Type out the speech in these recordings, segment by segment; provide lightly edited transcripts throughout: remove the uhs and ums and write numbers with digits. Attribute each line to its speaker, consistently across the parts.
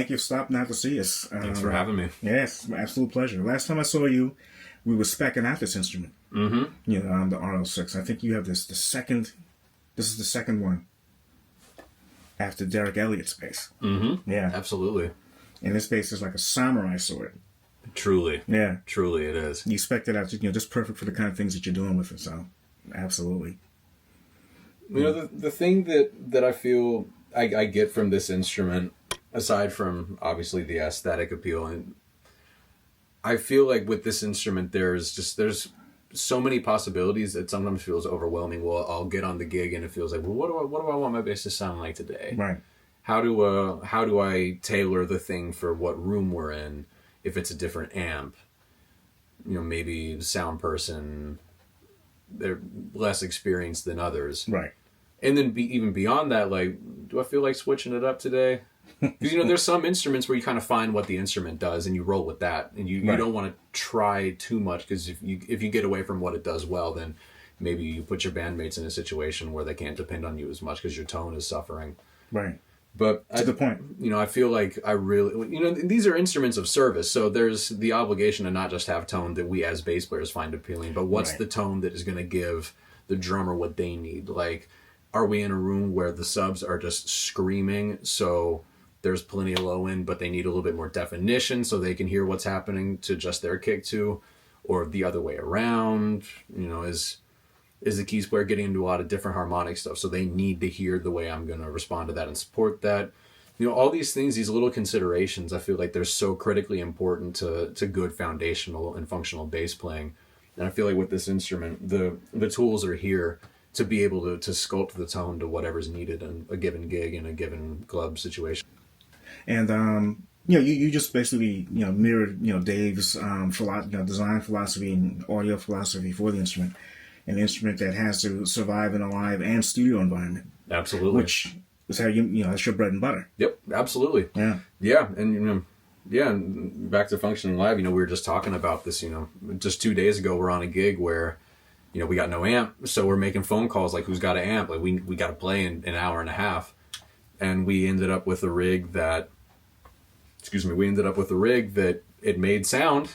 Speaker 1: thank you for stopping out to see us.
Speaker 2: Thanks for having me.
Speaker 1: Yes, my absolute pleasure. Last time I saw you, we were speccing out this instrument.
Speaker 2: Mm-hmm.
Speaker 1: You know, the RL6. I think you have this is the second one after Derek Elliott's bass.
Speaker 2: Mm-hmm.
Speaker 1: Yeah.
Speaker 2: Absolutely.
Speaker 1: And this bass is like a samurai sword.
Speaker 2: Truly.
Speaker 1: Yeah.
Speaker 2: Truly it is.
Speaker 1: You spec'd it out, just perfect for the kind of things that you're doing with it. So, absolutely.
Speaker 2: You know, the thing that I feel I get from this instrument, aside from obviously the aesthetic appeal, and I feel like with this instrument there's so many possibilities that sometimes feels overwhelming. Well, I'll get on the gig and it feels like, well, what do I want my bass to sound like today?
Speaker 1: Right.
Speaker 2: How do I tailor the thing for what room we're in? If it's a different amp, maybe the sound person, they're less experienced than others.
Speaker 1: Right.
Speaker 2: And then even beyond that, like, do I feel like switching it up today? Because, there's some instruments where you kind of find what the instrument does and you roll with that. And you don't want to try too much, because if you get away from what it does well, then maybe you put your bandmates in a situation where they can't depend on you as much because your tone is suffering.
Speaker 1: Right.
Speaker 2: But
Speaker 1: to the point.
Speaker 2: I feel like I really, these are instruments of service. So there's the obligation to not just have tone that we as bass players find appealing, but what's the tone that is going to give the drummer what they need? Like, are we in a room where the subs are just screaming, so there's plenty of low end, but they need a little bit more definition so they can hear what's happening to adjust their kick to, or the other way around? Is the keys player getting into a lot of different harmonic stuff, so they need to hear the way I'm going to respond to that and support that? All these things, these little considerations, I feel like they're so critically important to good foundational and functional bass playing. And I feel like with this instrument, the tools are here to be able to sculpt the tone to whatever's needed in a given gig in a given club situation.
Speaker 1: And you just basically mirrored Dave's design philosophy and audio philosophy for the instrument, an instrument that has to survive in a live and studio environment.
Speaker 2: Absolutely.
Speaker 1: Which is how that's your bread and butter.
Speaker 2: Yep, absolutely.
Speaker 1: Yeah.
Speaker 2: Yeah, and and back to functioning live. We were just talking about this. Just 2 days ago, we're on a gig where we got no amp, so we're making phone calls like, who's got an amp? Like, we got to play in an hour and a half. And we ended up with a rig that, it made sound,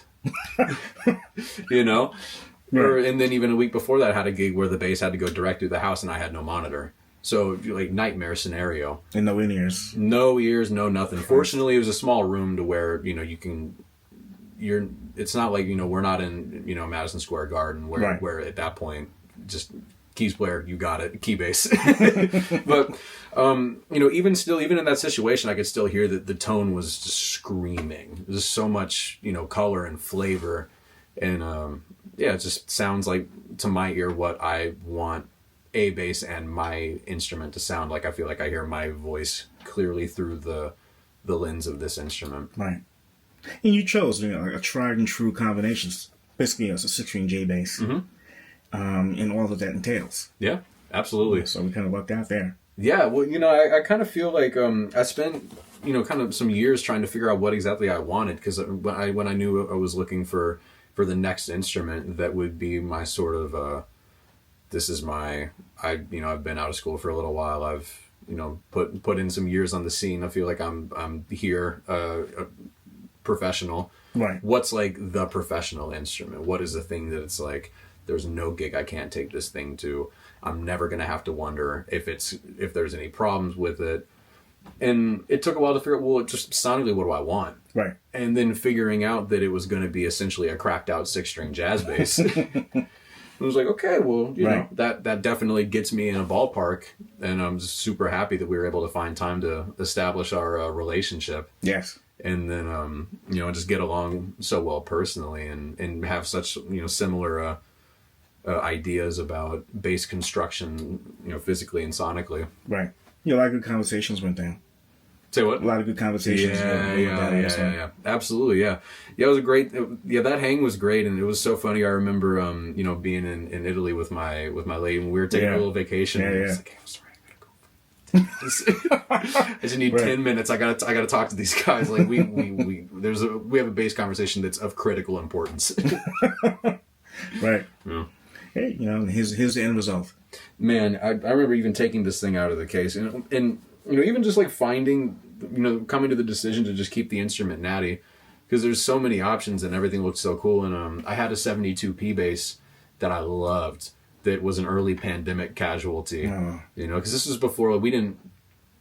Speaker 2: Right. And then even a week before that, I had a gig where the bass had to go direct through the house and I had no monitor. So, like, nightmare scenario.
Speaker 1: And no in-ears.
Speaker 2: No ears, no nothing. Fortunately, it was a small room to where, it's not like, we're not in, Madison Square Garden where at that point, just keys player, you got it, key bass. But, even in that situation, I could still hear that the tone was just screaming. There's so much, color and flavor. And, it just sounds like, to my ear, what I want a bass and my instrument to sound like. I feel like I hear my voice clearly through the lens of this instrument.
Speaker 1: Right. And you chose a tried and true combination. Basically, it's a 6-string J bass.
Speaker 2: Mm-hmm.
Speaker 1: And all that entails.
Speaker 2: Yeah, absolutely.
Speaker 1: So we kind of lucked out there.
Speaker 2: Yeah, well, I kind of feel like I spent, kind of some years trying to figure out what exactly I wanted, because when I knew I was looking for the next instrument that would be my sort of, I've been out of school for a little while. I've, put in some years on the scene. I feel like I'm here, a professional.
Speaker 1: Right.
Speaker 2: What's like the professional instrument? What is the thing that it's like, there's no gig I can't take this thing to. I'm never going to have to wonder if there's any problems with it. And it took a while to figure out, well, just sonically, what do I want?
Speaker 1: Right.
Speaker 2: And then figuring out that it was going to be essentially a cracked out 6-string jazz bass. I was like, okay, well, that definitely gets me in a ballpark. And I'm just super happy that we were able to find time to establish our relationship.
Speaker 1: Yes.
Speaker 2: And then, just get along so well personally and have such, similar ideas about bass construction, physically and sonically.
Speaker 1: Right. A lot of good conversations went down.
Speaker 2: Say what?
Speaker 1: A lot of good conversations.
Speaker 2: Yeah. Absolutely, yeah. Yeah, it was a great. That hang was great, and it was so funny. I remember, being in Italy with my lady, and we were taking a little vacation. And I was like, hey, I'm sorry, I gotta go. I just need 10 minutes. I gotta talk to these guys. Like we have a bass conversation that's of critical importance.
Speaker 1: Right.
Speaker 2: Yeah.
Speaker 1: Hey, here's the end result.
Speaker 2: Man, I remember even taking this thing out of the case, and even just like finding, coming to the decision to just keep the instrument natty, because there's so many options and everything looks so cool. And I had a 72p bass that I loved that was an early pandemic casualty, because this was before we didn't,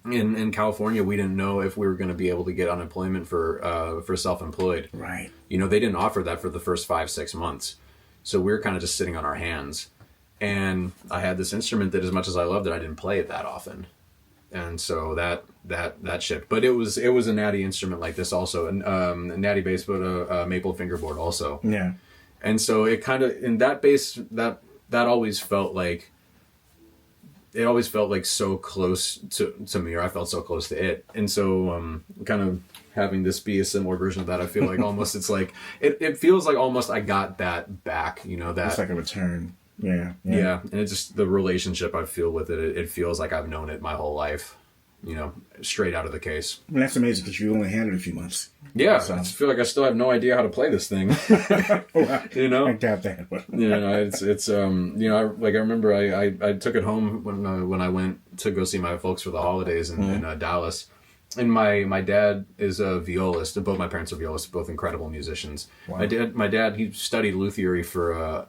Speaker 2: in California, we didn't know if we were going to be able to get unemployment for self-employed.
Speaker 1: Right.
Speaker 2: They didn't offer that for the first 5-6 months. So we were kind of just sitting on our hands. And I had this instrument that, as much as I loved it, I didn't play it that often. And so that shipped. But it was a natty instrument like this also, a natty bass, but a maple fingerboard also.
Speaker 1: Yeah.
Speaker 2: And so it kind of, in that bass, that always felt like, so close to me, or I felt so close to it. And so kind of having this be a similar version of that, I feel like almost it's like, it feels like almost I got that back, that.
Speaker 1: It's like a return. Yeah.
Speaker 2: Yeah. And it's just the relationship I feel with it. It feels like I've known it my whole life, straight out of the case.
Speaker 1: And that's amazing because you only had it a few months.
Speaker 2: Yeah. So. I feel like I still have no idea how to play this thing.
Speaker 1: I doubt that. But.
Speaker 2: It's I remember I took it home when I went to go see my folks for the holidays in Dallas. And my dad is a violist. Both my parents are violists, both incredible musicians. Wow. My dad, he studied luthiery for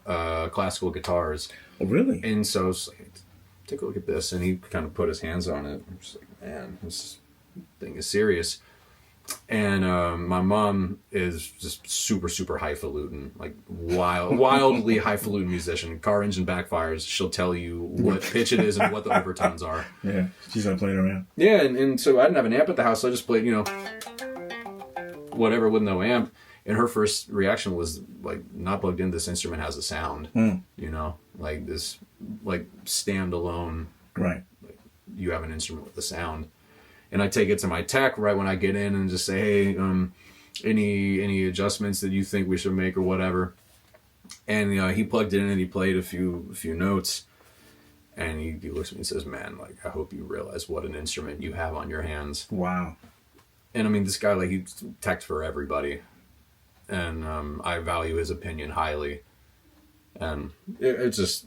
Speaker 2: classical guitars.
Speaker 1: Oh, really?
Speaker 2: And so I was like, take a look at this. And he kind of put his hands on it. I'm just like, man, this thing is serious. And my mom is just super, super highfalutin, like wildly highfalutin musician. Car engine backfires. She'll tell you what pitch it is and what the overtones are.
Speaker 1: Yeah, she's not playing around.
Speaker 2: Yeah, and so I didn't have an amp at the house, so I just played, whatever with no amp. And her first reaction was like, not plugged in. This instrument has a sound, like this, like standalone.
Speaker 1: Right.
Speaker 2: Like, you have an instrument with a sound. And I take it to my tech right when I get in and just say, hey, any adjustments that you think we should make or whatever. And he plugged it in and he played a few notes. And he looks at me and says, man, like, I hope you realize what an instrument you have on your hands.
Speaker 1: Wow.
Speaker 2: And I mean, this guy, like, he techs for everybody. And I value his opinion highly. And it's just...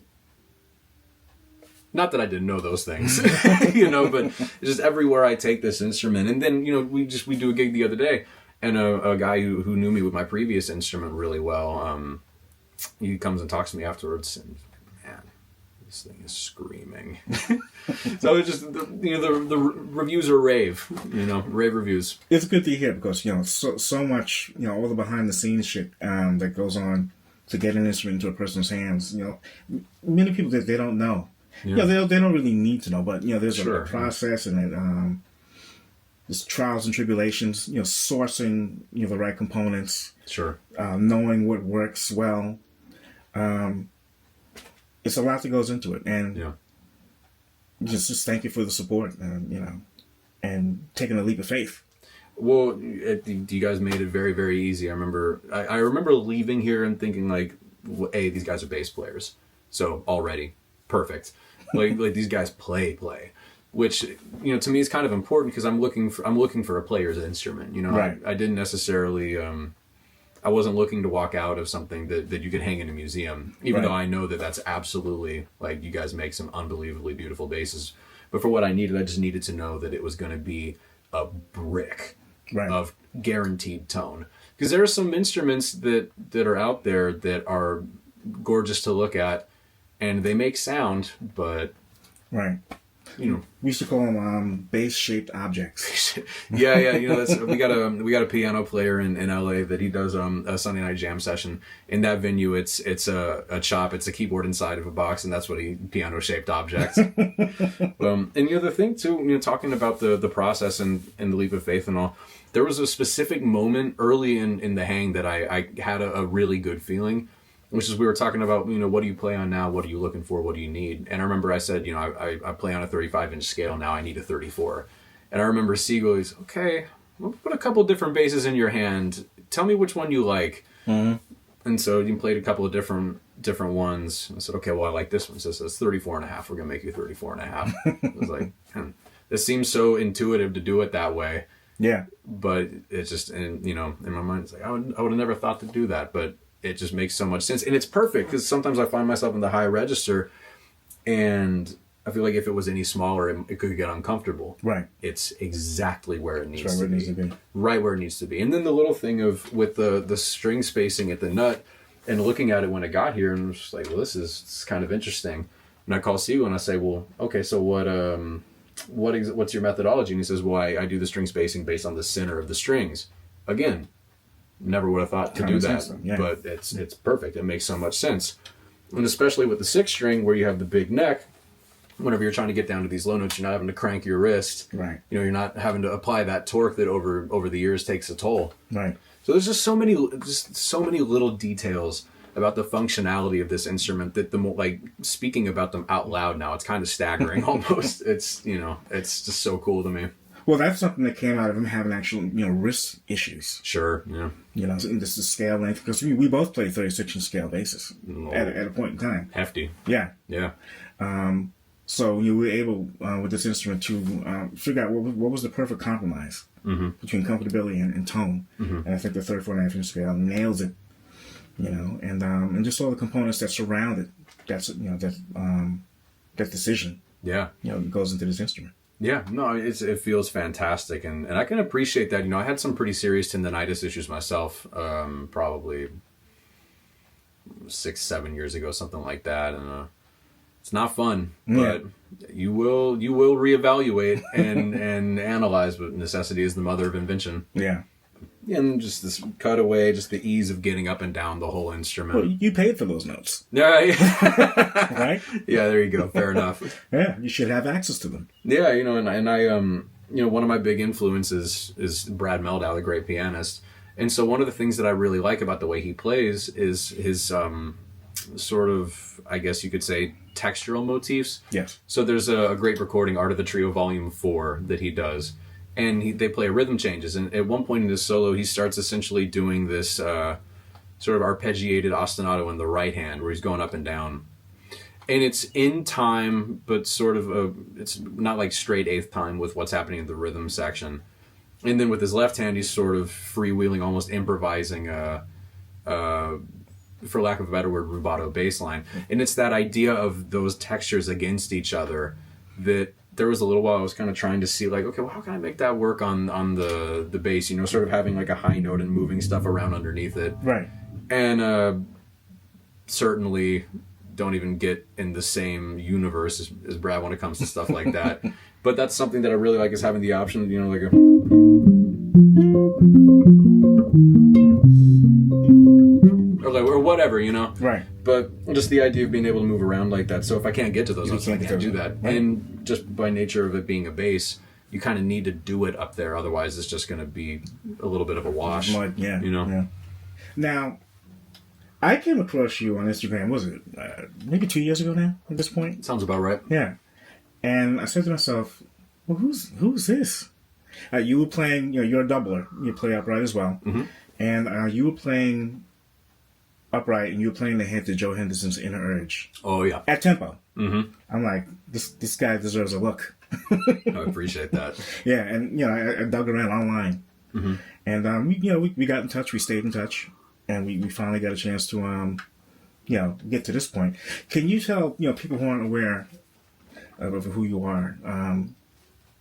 Speaker 2: Not that I didn't know those things, but it's just everywhere I take this instrument. And then, we do a gig the other day, and a guy who knew me with my previous instrument really well, he comes and talks to me afterwards, and man, this thing is screaming. So it's just, the reviews are rave, rave reviews.
Speaker 1: It's good to hear because, so much, all the behind the scenes shit that goes on to get an instrument into a person's hands, many people that they don't know. Yeah, they don't really need to know, but there's a process and there's trials and tribulations. Sourcing the right components.
Speaker 2: Sure.
Speaker 1: Knowing what works well. It's a lot that goes into it, and just thank you for the support, and taking a leap of faith.
Speaker 2: Well, you guys made it very, very easy. I remember leaving here and thinking like, hey, these guys are bass players, so already perfect. like these guys play, which to me is kind of important because I'm looking for a player's instrument.
Speaker 1: Right.
Speaker 2: I didn't necessarily I wasn't looking to walk out of something that you could hang in a museum, even though I know that that's absolutely, like, you guys make some unbelievably beautiful basses. But for what I just needed to know that it was going to be a brick of guaranteed tone. Because there are some instruments that are out there that are gorgeous to look at, and they make sound, but
Speaker 1: we used to call them bass-shaped objects.
Speaker 2: yeah. We got a piano player in LA that he does a Sunday night jam session. In that venue, it's a chop, it's a keyboard inside of a box, and that's what piano-shaped objects. And the thing too, talking about the process and the leap of faith and all. There was a specific moment early in the hang that I had a really good feeling. Which is, we were talking about, what do you play on now? What are you looking for? What do you need? And I remember I said, I play on a 35-inch scale. Now I need a 34. And I remember Siegel, he's, okay, we'll put a couple different basses in your hand. Tell me which one you like. Mm-hmm. And so you played a couple of different different ones. I said, okay, well, I like this one. So it's 34 and a half. We're going to make you 34 and a half. I was like, this seems so intuitive to do it that way.
Speaker 1: Yeah.
Speaker 2: But it's just, and in my mind, it's like, I would have never thought to do that, but it just makes so much sense. And it's perfect because sometimes I find myself in the high register and I feel like if it was any smaller, it could get uncomfortable.
Speaker 1: Right.
Speaker 2: It's exactly where it needs
Speaker 1: Right where it needs to be.
Speaker 2: Right where it needs to be. And then the little thing of with the string spacing at the nut, and looking at it when it got here, and I was just like, well, this is kind of interesting. And I call Siegel and I say, well, okay, so what's your methodology? And he says, well, I do the string spacing based on the center of the strings. Again, never would have thought to do that, yeah. But it's perfect. It makes so much sense. And especially with the 6th string where you have the big neck, whenever you're trying to get down to these low notes, you're not having to crank your wrist.
Speaker 1: Right.
Speaker 2: You know, you're not having to apply that torque that over the years takes a toll.
Speaker 1: Right.
Speaker 2: So there's just so many little details about the functionality of this instrument that speaking about them out loud now, it's kind of staggering almost. It's just so cool to me.
Speaker 1: Well, that's something that came out of him having actual, wrist issues.
Speaker 2: Sure, yeah.
Speaker 1: And this is scale length, because we both played 36-inch scale basses at a point in time.
Speaker 2: Hefty.
Speaker 1: Yeah.
Speaker 2: Yeah.
Speaker 1: So we were able, with this instrument, to figure out what was the perfect compromise between comfortability and tone. And I think the 34.5-inch scale nails it, and just all the components that surround it. That decision. Yeah. Goes into this instrument.
Speaker 2: Yeah, no, it feels fantastic, and I can appreciate that. I had some pretty serious tendonitis issues myself, probably 6-7 years ago, something like that, and it's not fun, but you will reevaluate and analyze. But necessity is the mother of invention.
Speaker 1: Yeah.
Speaker 2: And just this cutaway, just the ease of getting up and down the whole instrument.
Speaker 1: Well, you paid for those notes.
Speaker 2: Yeah.
Speaker 1: Right?
Speaker 2: Yeah, there you go. Fair enough.
Speaker 1: Yeah, you should have access to them.
Speaker 2: Yeah, and I one of my big influences is Brad Mehldau, the great pianist. And so one of the things that I really like about the way he plays is his sort of, I guess you could say, textural motifs.
Speaker 1: Yes.
Speaker 2: So there's a great recording, Art of the Trio Volume 4, that he does. And they play rhythm changes. And at one point in his solo, he starts essentially doing this sort of arpeggiated ostinato in the right hand, where he's going up and down. And it's in time, but sort of it's not like straight eighth time with what's happening in the rhythm section. And then with his left hand, he's sort of freewheeling, almost improvising, for lack of a better word, rubato bass line. And it's that idea of those textures against each other that there was a little while I was kind of trying to see, like, okay, well, how can I make that work on the bass? Sort of having like a high note and moving stuff around underneath it.
Speaker 1: Right.
Speaker 2: And certainly don't even get in the same universe as Brad when it comes to stuff like that. But that's something that I really like, is having the option, like a... or whatever,
Speaker 1: Right.
Speaker 2: But just the idea of being able to move around like that. So if I can't get to those notes, I can't do that. Right. And just by nature of it being a bass, you kind of need to do it up there. Otherwise, it's just going to be a little bit of a wash.
Speaker 1: Yeah.
Speaker 2: Yeah.
Speaker 1: Now, I came across you on Instagram, was it maybe 2 years ago now at this point?
Speaker 2: Sounds about right.
Speaker 1: Yeah. And I said to myself, well, who's this? You were playing, you're a doubler. You play upright as well. Mm-hmm. And you were playing upright, and you were playing the head to Joe Henderson's Inner Urge.
Speaker 2: Oh, yeah.
Speaker 1: At tempo.
Speaker 2: Mm-hmm.
Speaker 1: I'm like, this guy deserves a look.
Speaker 2: I appreciate that.
Speaker 1: Yeah, and, I dug around online. Mm-hmm. And, we got in touch. We stayed in touch. And we finally got a chance to, get to this point. Can you tell, people who aren't aware of who you are,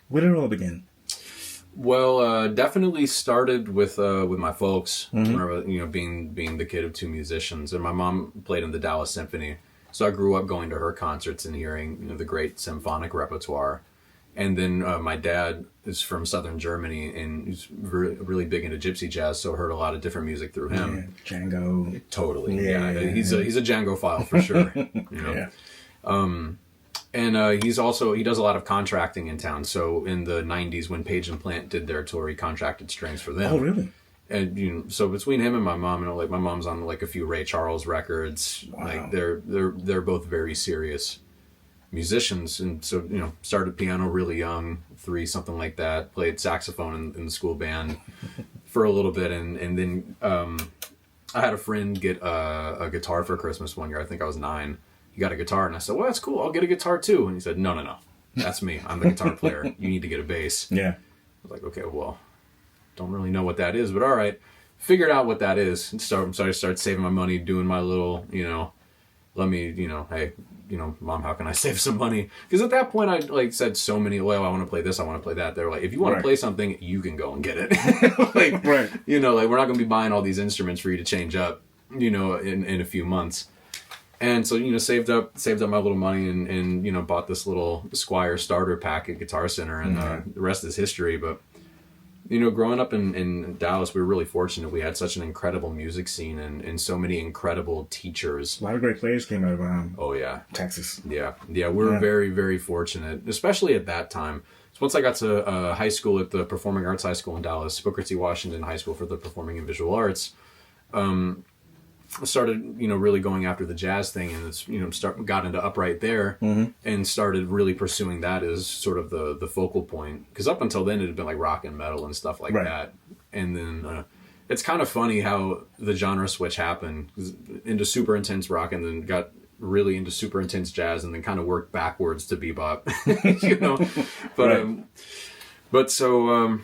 Speaker 1: where did it all begin?
Speaker 2: Well, definitely started with my folks.
Speaker 1: Mm-hmm.
Speaker 2: Whenever, being the kid of two musicians, and my mom played in the Dallas Symphony, so I grew up going to her concerts and hearing the great symphonic repertoire. And then my dad is from southern Germany, and he's really big into gypsy jazz, so I heard a lot of different music through him.
Speaker 1: Yeah, Django.
Speaker 2: Totally. Yeah. He's a Django file for sure.
Speaker 1: Yeah.
Speaker 2: And he does a lot of contracting in town. So in the 90s, when Page and Plant did their tour, he contracted strings for them.
Speaker 1: Oh, really?
Speaker 2: And so between him and my mom, like my mom's on like a few Ray Charles records.
Speaker 1: Wow.
Speaker 2: Like they're both very serious musicians, and so started piano really young, 3, something like that. Played saxophone in the school band for a little bit, and then I had a friend get a guitar for Christmas one year. I think I was 9. He got a guitar, and I said, well, that's cool, I'll get a guitar too. And he said, no, that's me, I'm the guitar player, you need to get a bass.
Speaker 1: Yeah.
Speaker 2: I was like, okay, well, don't really know what that is, but all right. Figured out what that is, and so I started saving my money, doing my little let me, hey, Mom, how can I save some money? Because at that point, I like said so many, well, I want to play this, I want to play that. They're like, if you want to play something, you can go and get it. Like,
Speaker 1: Right.
Speaker 2: Like we're not going to be buying all these instruments for you to change up, in a few months. And so, saved up my little money and bought this little Squier starter pack at Guitar Center, and the rest is history. But, growing up in Dallas, we were really fortunate. We had such an incredible music scene and so many incredible teachers.
Speaker 1: A lot of great players came out of
Speaker 2: Oh, yeah.
Speaker 1: Texas.
Speaker 2: Yeah. Yeah, we were very, very fortunate, especially at that time. So once I got to high school at the Performing Arts High School in Dallas, Booker T. Washington High School for the Performing and Visual Arts, I started, really going after the jazz thing, and it's, got into upright there, and started really pursuing that as sort of the focal point. Because up until then, it had been like rock and metal and stuff like that. And then it's kind of funny how the genre switch happened into super intense rock, and then got really into super intense jazz, and then kind of worked backwards to bebop, But so.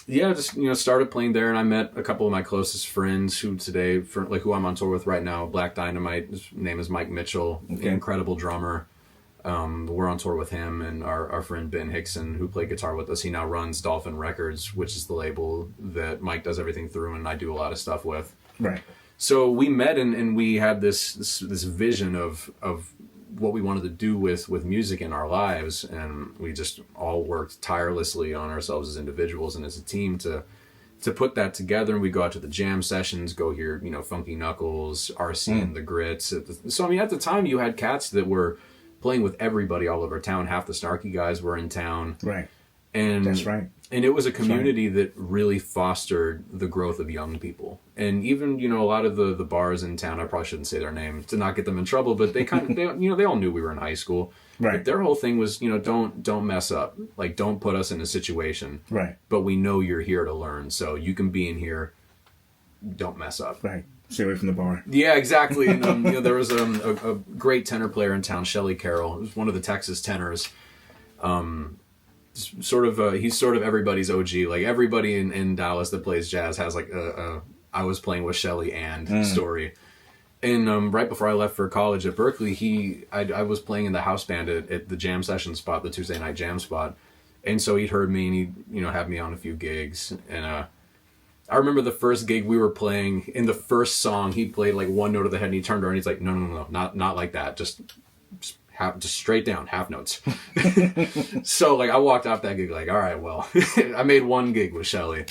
Speaker 2: Yeah, just started playing there, and I met a couple of my closest friends who today, who I'm on tour with right now, Blaque Dynamite. His name is Mike Mitchell, incredible drummer. We're on tour with him, and our friend Ben Hickson, who played guitar with us. He now runs Dolphin Records, which is the label that Mike does everything through, and I do a lot of stuff with.
Speaker 1: Right.
Speaker 2: So we met, and we had this vision of what we wanted to do with music in our lives, and we just all worked tirelessly on ourselves as individuals and as a team to put that together. And we go out to the jam sessions, go hear Funky Knuckles, RC and the Grits. So I mean, at the time, you had cats that were playing with everybody all over town. Half the snarky guys were in town,
Speaker 1: Right.
Speaker 2: and
Speaker 1: That's right.
Speaker 2: And it was a community that really fostered the growth of young people. And even, a lot of the bars in town, I probably shouldn't say their name to not get them in trouble, but they kind of, they all knew we were in high school.
Speaker 1: Right.
Speaker 2: But their whole thing was, don't mess up. Like, don't put us in a situation.
Speaker 1: Right.
Speaker 2: But we know you're here to learn, so you can be in here. Don't mess up.
Speaker 1: Right. Stay away from the bar.
Speaker 2: Yeah, exactly. And there was a great tenor player in town, Shelly Carroll. He was one of the Texas tenors. He's sort of everybody's OG. Like, everybody in Dallas that plays jazz has like a I was playing with Shelly and story. And right before I left for college at Berkeley, I was playing in the house band at the jam session spot, the Tuesday night jam spot. And so he'd heard me, and he'd had me on a few gigs. And I remember the first gig we were playing. In the first song, he played like one note of the head, and he turned around and he's like, no, not like that. Just straight down, half notes. So like I walked off that gig like, all right, well, I made one gig with Shelly.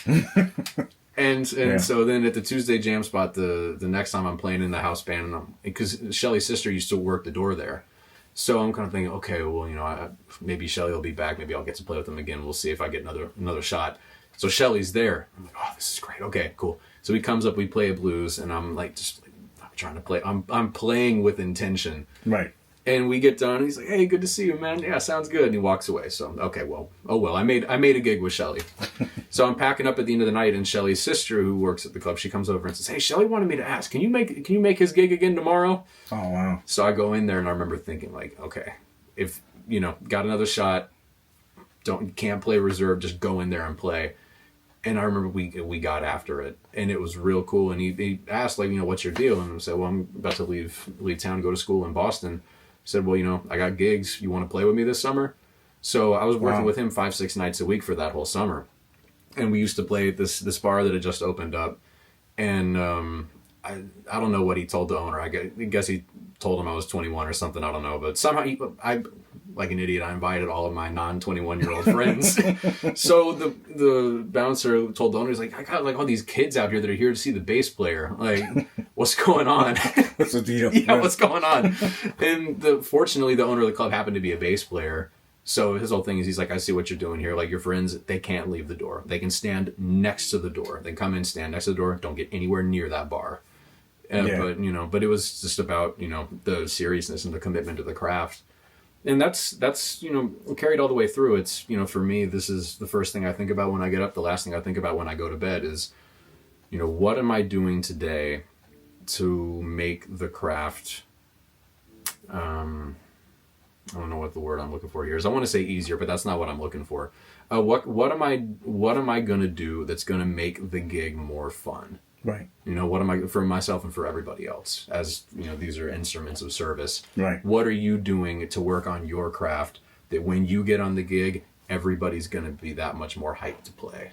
Speaker 2: And so then at the Tuesday jam spot, the next time I'm playing in the house band, because Shelly's sister used to work the door there. So I'm kind of thinking, okay, well, maybe Shelly will be back. Maybe I'll get to play with him again. We'll see if I get another shot. So Shelly's there. I'm like, oh, this is great. Okay, cool. So he comes up, we play a blues, and I'm like, I'm trying to play. I'm playing with intention.
Speaker 1: Right.
Speaker 2: And we get done. And he's like, "Hey, good to see you, man. Yeah, sounds good." And he walks away. So okay, well, I made a gig with Shelly. So I'm packing up at the end of the night, and Shelly's sister, who works at the club, she comes over and says, "Hey, Shelly wanted me to ask, can you make his gig again tomorrow?"
Speaker 1: Oh wow.
Speaker 2: So I go in there, and I remember thinking like, okay, if got another shot, can't play reserve, just go in there and play. And I remember we got after it, and it was real cool. And he asked like, what's your deal? And I said, well, I'm about to leave town, go to school in Boston. He said, well, I got gigs. You want to play with me this summer? So I was working with him 5-6 nights a week for that whole summer. And we used to play at this bar that had just opened up. And I don't know what he told the owner. I guess he told him I was 21 or something. I don't know. But somehow, I like an idiot, I invited all of my non-21-year-old friends. So the bouncer told the owner, he's like, I got like all these kids out here that are here to see the bass player. Like, what's going on?
Speaker 1: What's the deal?
Speaker 2: Yeah, what's going on? And fortunately, the owner of the club happened to be a bass player. So his whole thing is, he's like, I see what you're doing here. Like, your friends, they can't leave the door. They can stand next to the door. They come in, stand next to the door. Don't get anywhere near that bar. But it was just about, the seriousness and the commitment to the craft. And that's carried all the way through. It's, for me, this is the first thing I think about when I get up. The last thing I think about when I go to bed is, what am I doing today to make the craft, I don't know what the word I'm looking for here is. I want to say easier, but that's not what I'm looking for. What am I going to do that's going to make the gig more fun?
Speaker 1: Right.
Speaker 2: You know, what am I, for myself and for everybody else, as, you know, these are instruments of service.
Speaker 1: Right.
Speaker 2: What are you doing to work on your craft that when you get on the gig, everybody's going to be that much more hyped to play?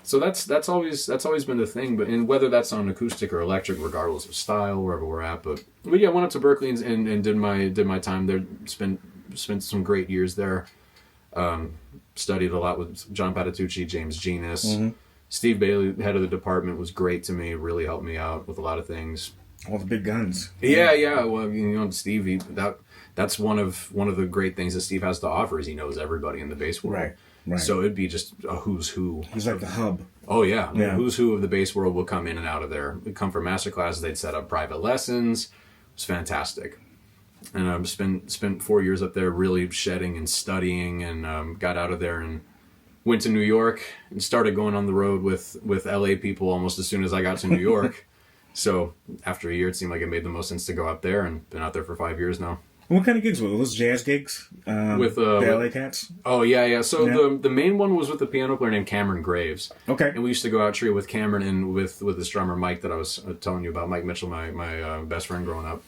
Speaker 2: So that's always been the thing, but and whether that's on acoustic or electric, regardless of style, wherever we're at. But yeah, I went up to Berkeley and did my time there. Spent some great years there. Studied a lot with John Patitucci, James Genus.
Speaker 1: Mm-hmm.
Speaker 2: Steve Bailey, head of the department, was great to me. Really helped me out with a lot of things.
Speaker 1: All the big guns.
Speaker 2: Yeah. Well, you know, Steve, that's one of the great things that Steve has to offer is he knows everybody in the bass world.
Speaker 1: Right. Right.
Speaker 2: So it'd be just a who's who.
Speaker 1: He's like the hub.
Speaker 2: Oh yeah.
Speaker 1: Yeah.
Speaker 2: Who's who of the bass world will come in and out of there. They'd come for master classes. They'd set up private lessons. It was fantastic. And I spent 4 years up there really shedding and studying, and got out of there and went to New York and started going on the road with LA people almost as soon as I got to New York. So after a year, it seemed like it made the most sense to go out there, and been out there for 5 years now.
Speaker 1: What kind of gigs were those? Jazz gigs?
Speaker 2: With
Speaker 1: the LA Cats?
Speaker 2: Oh, yeah. So the main one was with the piano player named Cameron Graves.
Speaker 1: Okay.
Speaker 2: And we used to go out trio with Cameron and with this drummer Mike that I was telling you about, Mike Mitchell, my best friend growing up.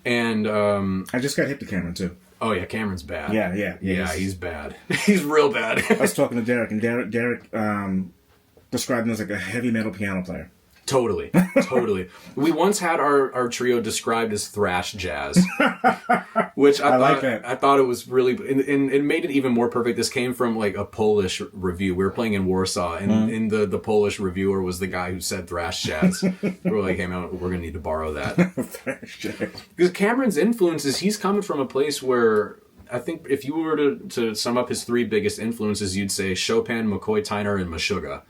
Speaker 2: And
Speaker 1: I just got hip to Cameron, too.
Speaker 2: oh yeah, Cameron's bad.
Speaker 1: Yeah,
Speaker 2: he's bad. He's real bad.
Speaker 1: I was talking to Derek, and Derek described him as like a heavy metal piano player.
Speaker 2: Totally. We once had our trio described as thrash jazz, which I
Speaker 1: like that.
Speaker 2: I thought it was really, and it made it even more perfect. This came from like a Polish review. We were playing in Warsaw, and the Polish reviewer was the guy who said thrash jazz. We were like, hey man, we're gonna need to borrow that.
Speaker 1: Thrash jazz.
Speaker 2: Because Cameron's influences, he's coming from a place where I think if you were to sum up his three biggest influences, you'd say Chopin, McCoy Tyner, and Meshuggah.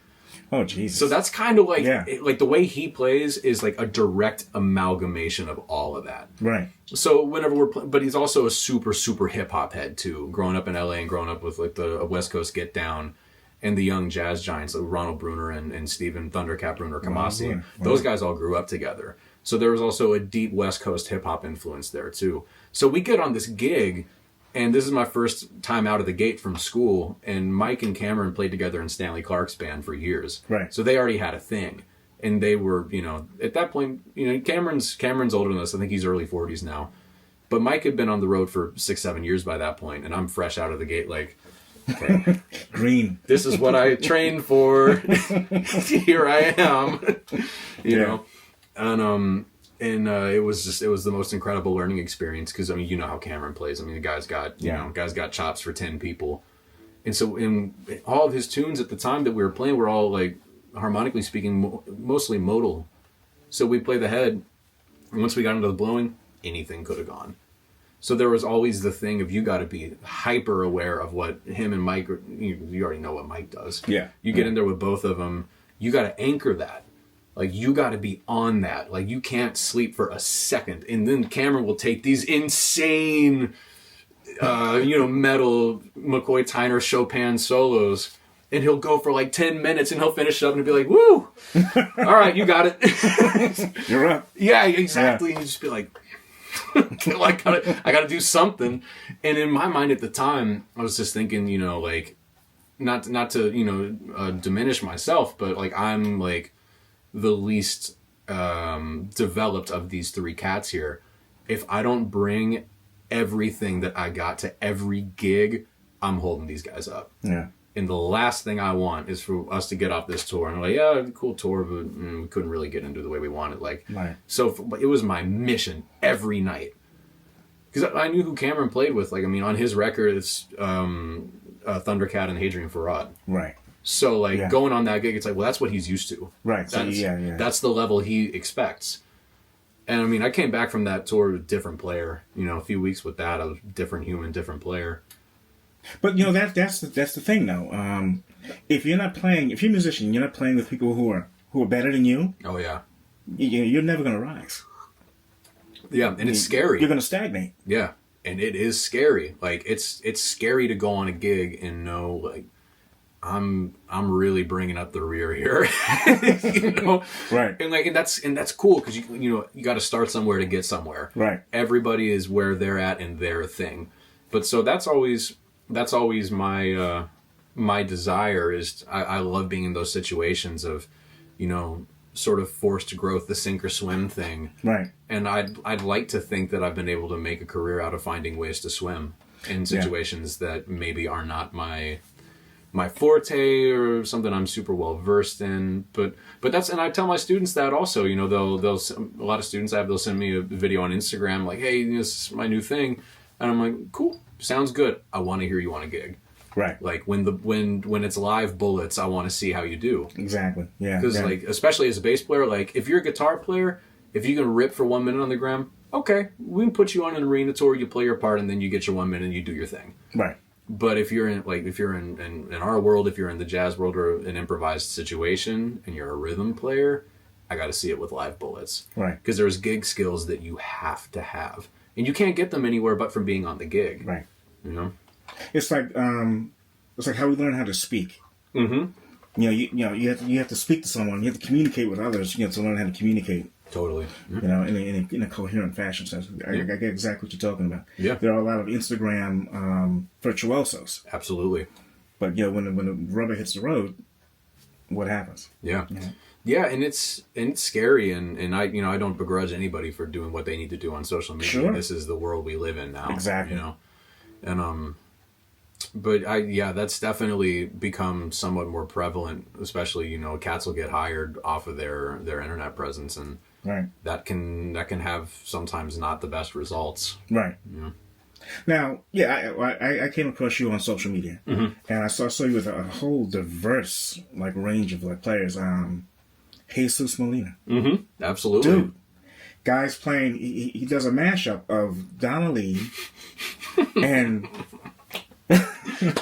Speaker 1: Oh, Jesus.
Speaker 2: So that's kind of like,
Speaker 1: Yeah.
Speaker 2: like the way he plays is like a direct amalgamation of all of that.
Speaker 1: Right.
Speaker 2: So whenever we're but he's also a super, super hip hop head too. Growing up in LA and growing up with like the West Coast Get Down and the young jazz giants like Ronald Bruner and Steven Thundercat Bruner Kamasi.
Speaker 1: Wow.
Speaker 2: Those guys all grew up together. So there was also a deep West Coast hip hop influence there too. So we get on this gig, and this is my first time out of the gate from school, and Mike and Cameron played together in Stanley Clark's band for years.
Speaker 1: Right.
Speaker 2: So they already had a thing. And they were, you know, at that point, you know, Cameron's older than us. I think he's early 40s now. But Mike had been on the road for 6-7 years by that point, and I'm fresh out of the gate like, okay,
Speaker 1: Green.
Speaker 2: this is what I trained for. Here I am. you know. And it was the most incredible learning experience because, I mean, you know how Cameron plays. I mean, the guy's got chops for 10 people. And so in all of his tunes at the time that we were playing were all, like, harmonically speaking, mostly modal. So we'd play the head, and once we got into the blowing, anything could have gone. So there was always the thing of you got to be hyper aware of what him and Mike, you already know what Mike does.
Speaker 1: Yeah.
Speaker 2: You get in there with both of them, you got to anchor that. Like, you got to be on that. Like, you can't sleep for a second. And then Cameron will take these insane, metal McCoy Tyner Chopin solos, and he'll go for like 10 minutes, and he'll finish up and be like, woo! All right, you got it.
Speaker 1: You're up.
Speaker 2: Yeah, exactly. And you just be like, I gotta do something. And in my mind at the time, I was just thinking, you know, like, not to, diminish myself, but like, I'm like, the least developed of these three cats here. If I don't bring everything that I got to every gig, I'm holding these guys up.
Speaker 1: Yeah.
Speaker 2: And the last thing I want is for us to get off this tour and I'm like, yeah, cool tour, but we couldn't really get into the way we wanted. Like,
Speaker 1: right.
Speaker 2: So it was my mission every night because I knew who Cameron played with. Like, I mean, on his record, it's Thundercat and Hadrian Farad.
Speaker 1: Right.
Speaker 2: So, like, going on that gig, it's like, well, that's what he's used to.
Speaker 1: Right.
Speaker 2: That's the level he expects. And, I mean, I came back from that tour with a different player. You know, a few weeks with that, I was a different human, different player.
Speaker 1: But, you know, that's the thing, though. If you're a musician, you're not playing with people who are better than you.
Speaker 2: Oh, yeah.
Speaker 1: You're never going to rise.
Speaker 2: Yeah, and it's scary.
Speaker 1: You're going to stagnate.
Speaker 2: Yeah, and it is scary. Like, it's scary to go on a gig and know, like, I'm really bringing up the rear here, you know,
Speaker 1: right?
Speaker 2: And that's cool because you got to start somewhere to get somewhere,
Speaker 1: right?
Speaker 2: Everybody is where they're at in their thing, but so that's always my desire is I love being in those situations of, you know, sort of forced growth, the sink or swim thing.
Speaker 1: Right.
Speaker 2: And I'd like to think that I've been able to make a career out of finding ways to swim in situations that maybe are not my forte or something I'm super well versed in. But that's, and I tell my students that also, you know, they'll a lot of students they'll send me a video on Instagram like, hey, this is my new thing. And I'm like, cool, sounds good. I want to hear you on a gig. Right. Like when it's live bullets, I want to see how you do.
Speaker 1: Exactly. Yeah.
Speaker 2: Because like, especially as a bass player, like if you're a guitar player, if you can rip for 1 minute on the gram, okay, we can put you on an arena tour, you play your part, and then you get your 1 minute and you do your thing.
Speaker 1: Right.
Speaker 2: But if you're in our world, if you're in the jazz world or an improvised situation and you're a rhythm player, I got to see it with live bullets.
Speaker 1: Right.
Speaker 2: Because there's gig skills that you have to have. And you can't get them anywhere but from being on the gig.
Speaker 1: Right.
Speaker 2: You know?
Speaker 1: It's like how we learn how to speak.
Speaker 2: Mm-hmm.
Speaker 1: You have to speak to someone. You have to communicate with others. You have to learn how to communicate.
Speaker 2: Totally.
Speaker 1: You know, in a coherent fashion. So I get exactly what you're talking about.
Speaker 2: Yeah.
Speaker 1: There are a lot of Instagram virtuosos.
Speaker 2: Absolutely.
Speaker 1: But when the rubber hits the road, what happens?
Speaker 2: Yeah. Yeah, and it's scary, and I don't begrudge anybody for doing what they need to do on social media.
Speaker 1: Sure.
Speaker 2: This is the world we live in now.
Speaker 1: Exactly.
Speaker 2: You know, and but that's definitely become somewhat more prevalent. Especially, you know, cats will get hired off of their internet presence, and that can have sometimes not the best results.
Speaker 1: Right.
Speaker 2: You know?
Speaker 1: Now, I came across you on social media, and I saw you with a whole diverse range of players. Jesus Molina.
Speaker 2: Mm-hmm. Absolutely.
Speaker 1: Dude, guy's playing, he does a mashup of Donnelly and...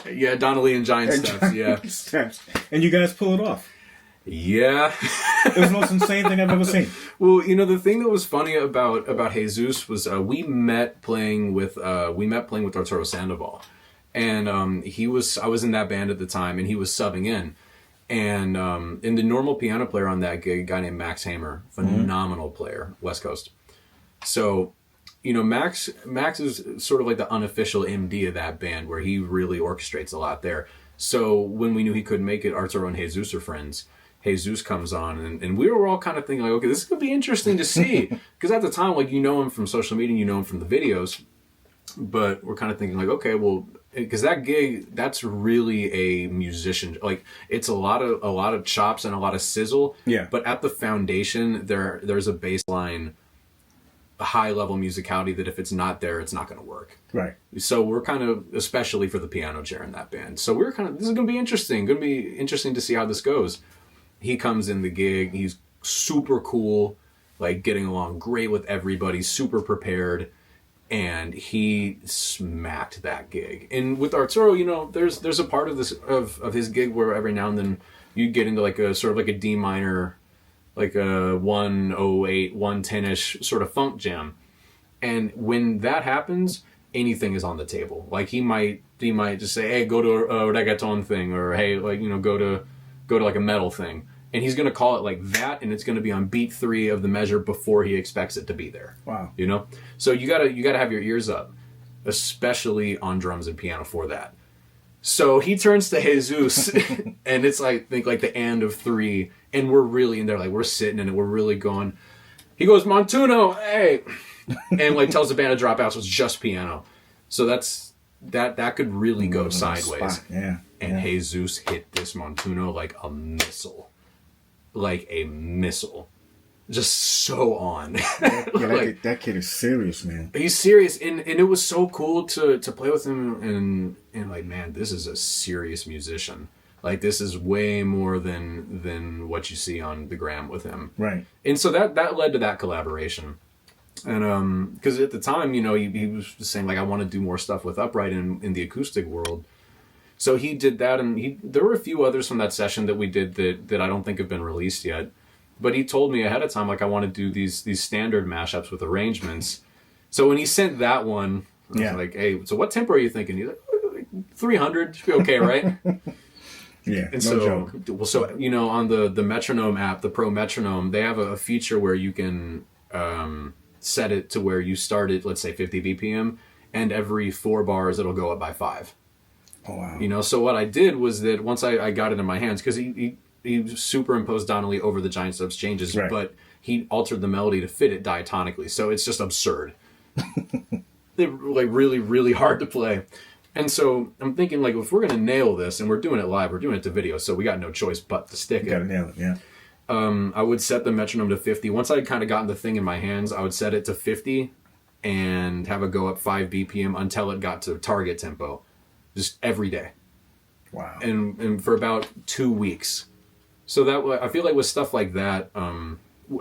Speaker 2: yeah, Donnelly and Giant Steps, yeah.
Speaker 1: Steps. And you guys pull it off.
Speaker 2: Yeah.
Speaker 1: It was the most insane thing I've ever seen.
Speaker 2: Well, you know, the thing that was funny about Jesus was we met playing with Arturo Sandoval. And I was in that band at the time, and he was subbing in. And the normal piano player on that gig, a guy named Max Hamer, phenomenal player, West Coast. So, you know, Max is sort of like the unofficial MD of that band, where he really orchestrates a lot there. So when we knew he couldn't make it, Arturo and Jesus are friends. Jesus comes on, and we were all kind of thinking, like, okay, this is going to be interesting to see. Because at the time, like, you know him from social media, you know him from the videos. But we're kind of thinking, like, okay, well... Because that gig, that's really a musician. Like, it's a lot of chops and a lot of sizzle.
Speaker 1: Yeah.
Speaker 2: But at the foundation, there's a baseline, a high level musicality that if it's not there, it's not going to work.
Speaker 1: Right.
Speaker 2: So we're kind of, especially for the piano chair in that band. So we're kind of, this is going to be interesting. Going to be interesting to see how this goes. He comes in the gig. He's super cool, like getting along great with everybody, super prepared. And he smacked that gig. And with Arturo, you know, there's a part of this of his gig where every now and then you get into like a sort of like a D minor, like a 108, 110-ish sort of funk jam. And when that happens, anything is on the table. Like he might just say, hey, go to a reggaeton thing, or hey, like, you know, go to like a metal thing. And he's going to call it like that, and it's going to be on beat 3 of the measure before he expects it to be there.
Speaker 1: Wow.
Speaker 2: You know? So you gotta have your ears up, especially on drums and piano for that. So he turns to Jesus, and it's like, think like the end of 3, and we're really in there, like we're sitting in it, we're really going. He goes, Montuno, hey! And like tells the band to drop out, so it's just piano. So that could really go sideways.
Speaker 1: Yeah.
Speaker 2: And Jesus hit this Montuno like a missile. Like a missile. Just so on.
Speaker 1: That kid is serious, man.
Speaker 2: He's serious, and it was so cool to play with him, and like, man, this is a serious musician. Like, this is way more than what you see on the gram with him.
Speaker 1: Right.
Speaker 2: And so that led to that collaboration. And because at the time, you know, he was saying, like, I want to do more stuff with Upright in the acoustic world. So he did that, and there were a few others from that session that we did that I don't think have been released yet. But he told me ahead of time, like, I want to do these standard mashups with arrangements. So when he sent that one, I was like, hey, so what tempo are you thinking? He's like, 300 should be okay, right?
Speaker 1: Yeah,
Speaker 2: and
Speaker 1: no joke.
Speaker 2: Well, so, you know, on the metronome app, the Pro Metronome, they have a feature where you can set it to where you start at, let's say, 50 BPM, and every 4 bars it'll go up by 5.
Speaker 1: Oh, wow.
Speaker 2: You know, so what I did was that once I got it in my hands, because he superimposed Donnelly over the giant subs changes,
Speaker 1: Right.
Speaker 2: but he altered the melody to fit it diatonically. So it's just absurd. They're like really, really hard to play. And so I'm thinking, like, if we're going to nail this, and we're doing it live, we're doing it to video, so we got no choice but to stick
Speaker 1: You
Speaker 2: it.
Speaker 1: gotta nail it, yeah.
Speaker 2: I would set the metronome to 50. Once I kind of gotten the thing in my hands, I would set it to 50 and have it go up 5 BPM until it got to target tempo, just every day.
Speaker 1: Wow.
Speaker 2: And for about 2 weeks. So that I feel like with stuff like that,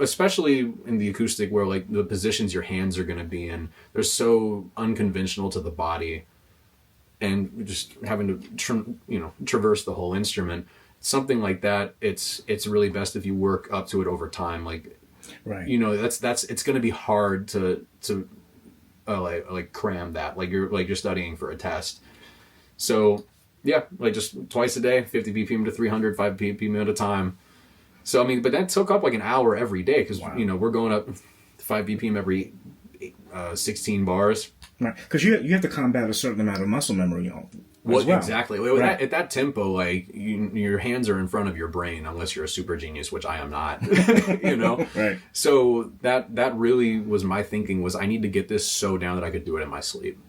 Speaker 2: especially in the acoustic, where like the positions your hands are going to be in, they're so unconventional to the body, and just having to traverse the whole instrument. Something like that, it's really best if you work up to it over time. Like,
Speaker 1: Right.
Speaker 2: that's it's going to be hard to like cram that. Like you're studying for a test. So yeah, like just twice a day, 50 BPM to 300, 5 BPM at a time. So I mean, but that took up like an hour every day because
Speaker 1: Wow.
Speaker 2: we're going up 5 BPM every 16 bars.
Speaker 1: Right. Because you have to combat a certain amount of muscle memory, as well.
Speaker 2: Exactly.
Speaker 1: Right.
Speaker 2: At that tempo, like your hands are in front of your brain, unless you're a super genius, which I am not.
Speaker 1: Right.
Speaker 2: So that really was my thinking, was I need to get this so down that I could do it in my sleep,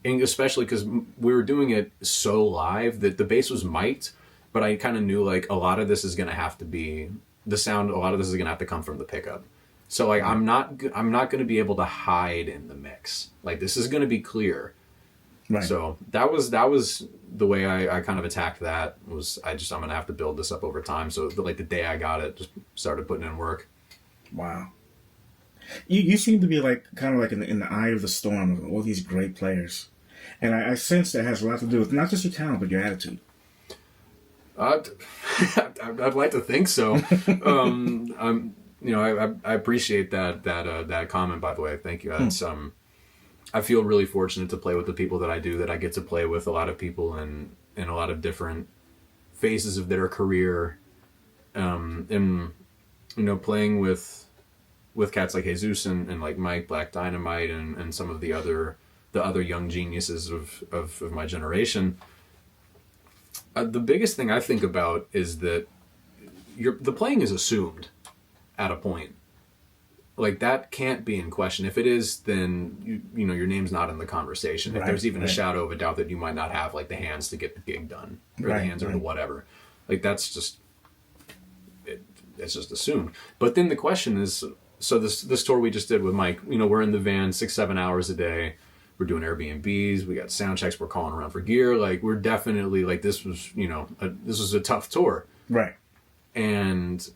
Speaker 2: and especially because we were doing it so live that the bass was mic'd, but I kind of knew like a lot of this is going to have to be the sound. A lot of this is going to have to come from the pickup. So like I'm not going to be able to hide in the mix. Like this is going to be clear.
Speaker 1: Right.
Speaker 2: So that was the way I kind of attacked that. Was I'm going to have to build this up over time. So like the day I got it, just started putting in work.
Speaker 1: Wow. You seem to be like kind of like in the eye of the storm of all these great players, and I sense that has a lot to do with not just your talent but your attitude.
Speaker 2: I'd like to think so. I appreciate that comment, by the way. Thank you. It's I feel really fortunate to play with the people that I do. That I get to play with a lot of people in a lot of different phases of their career, and playing with cats like Jesus and like Mike, Blaque Dynamite, and some of the other young geniuses of my generation. The biggest thing I think about is that the playing is assumed at a point. Like that can't be in question. If it is, then your name's not in the conversation. If there's even a shadow of a doubt that you might not have like the hands to get the gig done, or the hands or the whatever, like that's just it's just assumed. But then the question is, so this tour we just did with Mike, we're in the van 6-7 hours a day. We're doing Airbnbs. We got sound checks. We're calling around for gear. Like we're definitely like this was this was a tough tour.
Speaker 1: Right.
Speaker 2: And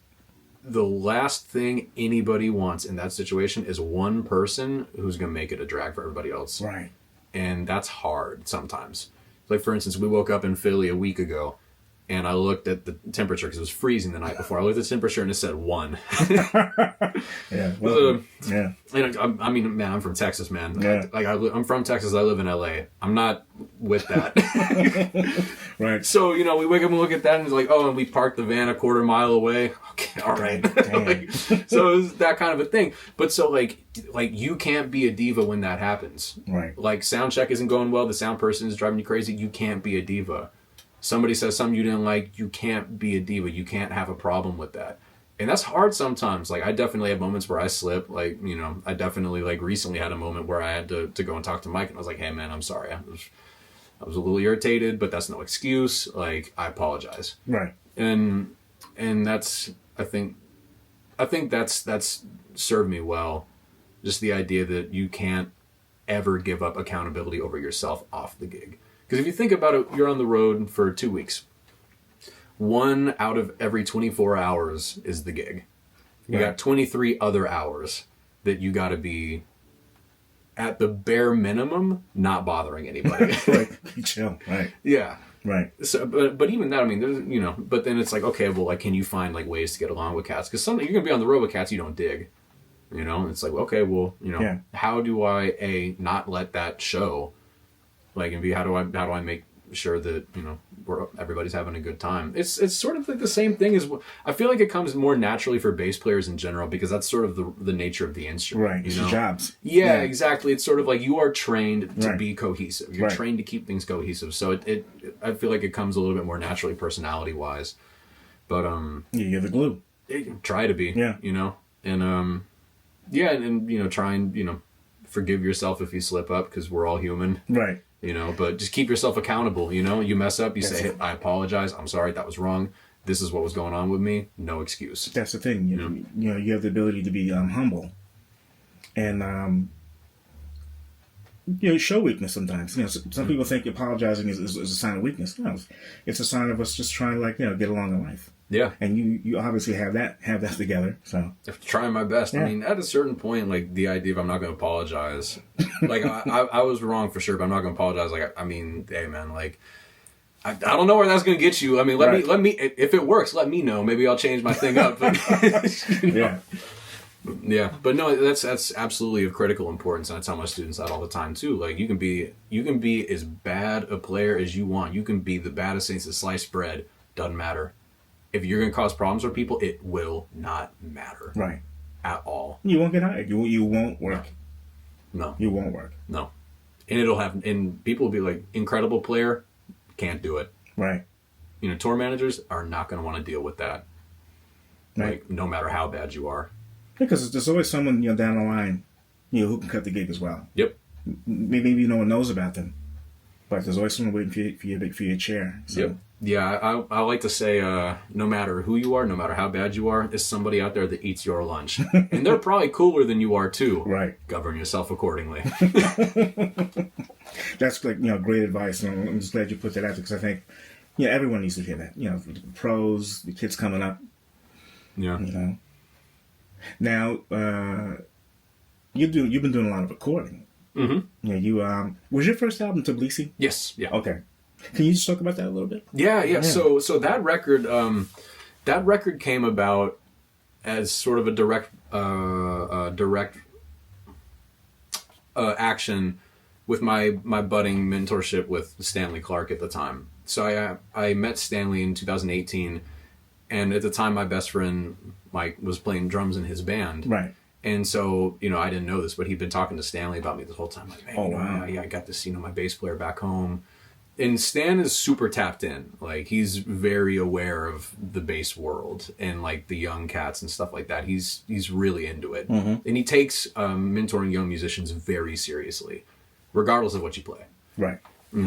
Speaker 2: the last thing anybody wants in that situation is one person who's going to make it a drag for everybody else.
Speaker 1: Right.
Speaker 2: And that's hard sometimes. Like, for instance, we woke up in Philly a week ago, and I looked at the temperature because it was freezing the night before. I looked at the temperature, and it said 1.
Speaker 1: Yeah. Well, yeah.
Speaker 2: And I mean, man, I'm from Texas, man.
Speaker 1: Yeah.
Speaker 2: I'm from Texas. I live in LA. I'm not with that.
Speaker 1: Right.
Speaker 2: So, we wake up and look at that, and it's like, oh, and we parked the van a quarter mile away. Okay, all right. So it was that kind of a thing. But so, like you can't be a diva when that happens.
Speaker 1: Right.
Speaker 2: Like, sound check isn't going well. The sound person is driving you crazy. You can't be a diva. Somebody says something you didn't like. You can't be a diva. You can't have a problem with that. And that's hard sometimes. Like, I definitely have moments where I slip. Like, I definitely, like, recently had a moment where I had to go and talk to Mike. And I was like, hey, man, I'm sorry. I was a little irritated, but that's no excuse. Like, I apologize.
Speaker 1: Right.
Speaker 2: And that's, I think that's served me well. Just the idea that you can't ever give up accountability over yourself off the gig. Because if you think about it, you're on the road for 2 weeks. 1 out of every 24 hours is the gig. You got 23 other hours that you got to be, at the bare minimum, not bothering anybody.
Speaker 1: Right. Chill. Right.
Speaker 2: Yeah.
Speaker 1: Right.
Speaker 2: So, but even that, I mean, there's, but then it's like, okay, well, like, can you find like ways to get along with cats? Because you're gonna be on the road with cats you don't dig. It's like, okay, well, how do I not let that show? Like, and B, how do I make sure that everybody's having a good time? It's sort of like the same thing as, I feel like it comes more naturally for bass players in general, because that's sort of the nature of the instrument.
Speaker 1: Right. It's your jobs.
Speaker 2: Yeah, exactly. It's sort of like you are trained to be cohesive. You're trained to keep things cohesive. So I feel like it comes a little bit more naturally personality wise. But
Speaker 1: you're the glue.
Speaker 2: Try to be.
Speaker 1: Yeah.
Speaker 2: You know, and yeah, and you know, try and forgive yourself if you slip up, because we're all human.
Speaker 1: Right.
Speaker 2: You know, but just keep yourself accountable. You know, you mess up, you say, hey, I apologize. I'm sorry, that was wrong. This is what was going on with me. No excuse.
Speaker 1: That's the thing. You know, you have the ability to be humble, and show weakness sometimes. You know, some people think apologizing is a sign of weakness. No, it's a sign of us just trying to get along in life.
Speaker 2: Yeah.
Speaker 1: And you obviously have that together. So
Speaker 2: trying my best. Yeah. I mean, at a certain point, like the idea of I'm not going to apologize, like I was wrong for sure, but I'm not going to apologize. Like, I mean, hey man, like I don't know where that's going to get you. I mean, let me if it works, let me know. Maybe I'll change my thing up. But,
Speaker 1: Yeah.
Speaker 2: Yeah, but no, that's absolutely of critical importance, and I tell my students that all the time too. Like, you can be as bad a player as you want. You can be the baddest saints of sliced bread. Doesn't matter. If you're going to cause problems for people, it will not matter.
Speaker 1: Right.
Speaker 2: At all.
Speaker 1: You won't get hired. You won't work.
Speaker 2: No.
Speaker 1: You won't work.
Speaker 2: No. And people will be like, incredible player, can't do it.
Speaker 1: Right.
Speaker 2: You know, tour managers are not going to want to deal with that. Right. Like, no matter how bad you are.
Speaker 1: Because there's always someone down the line, who can cut the gig as well.
Speaker 2: Yep.
Speaker 1: Maybe no one knows about them, but there's always someone waiting for your chair. So.
Speaker 2: Yep. Yeah, I like to say, no matter who you are, no matter how bad you are, there's somebody out there that eats your lunch, and they're probably cooler than you are too.
Speaker 1: Right.
Speaker 2: Govern yourself accordingly.
Speaker 1: That's great advice, and I'm just glad you put that out there, because I think everyone needs to hear that. The pros, the kids coming up.
Speaker 2: Yeah.
Speaker 1: Now, you've been doing a lot of recording.
Speaker 2: Mm-hmm.
Speaker 1: Was your first album Tbilisi?
Speaker 2: Yes. Yeah.
Speaker 1: Okay. Can you just talk about that a little bit?
Speaker 2: Yeah. So that record came about as sort of a direct action with my budding mentorship with Stanley Clark at the time. So I met Stanley in 2018, and at the time my best friend Mike was playing drums in his band.
Speaker 1: Right.
Speaker 2: And so, I didn't know this, but he'd been talking to Stanley about me this whole time. Like, man,
Speaker 1: wow.
Speaker 2: I got this, my bass player back home. And Stan is super tapped in. Like, he's very aware of the bass world and, like, the young cats and stuff like that. He's really into it.
Speaker 1: Mm-hmm.
Speaker 2: And he takes mentoring young musicians very seriously, regardless of what you play.
Speaker 1: Right.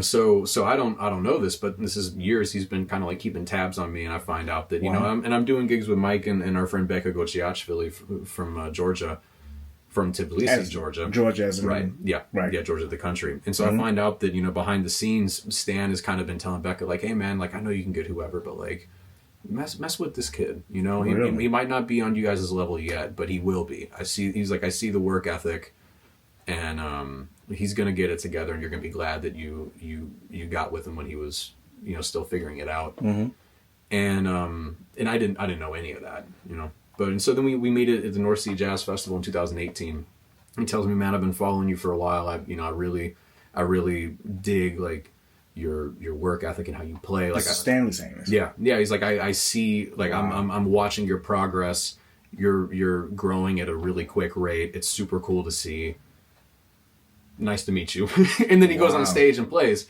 Speaker 2: So I don't know this, but this is years he's been kind of like keeping tabs on me, and I find out that I'm doing gigs with Mike and our friend Becca Gociachvili from Georgia, from Tbilisi, Georgia.
Speaker 1: Georgia, as in
Speaker 2: right, yeah,
Speaker 1: right,
Speaker 2: yeah, Georgia, the country. And so I find out that behind the scenes, Stan has kind of been telling Becca, like, hey man, like, I know you can get whoever, but like, mess with this kid.
Speaker 1: Really?
Speaker 2: He might not be on you guys' level yet, but he will be. I see the work ethic, and he's gonna get it together, and you're gonna be glad that you got with him when he was still figuring it out.
Speaker 1: Mm-hmm.
Speaker 2: And I didn't know any of that, and so then we meet at the North Sea Jazz Festival in 2018. He tells me, man, I've been following you for a while. I really dig like your work ethic and how you play. Like
Speaker 1: Stanley saying this.
Speaker 2: Yeah. He's like, I see, like, wow. I'm watching your progress. You're growing at a really quick rate. It's super cool to see. Nice to meet you. And then he goes on stage and plays.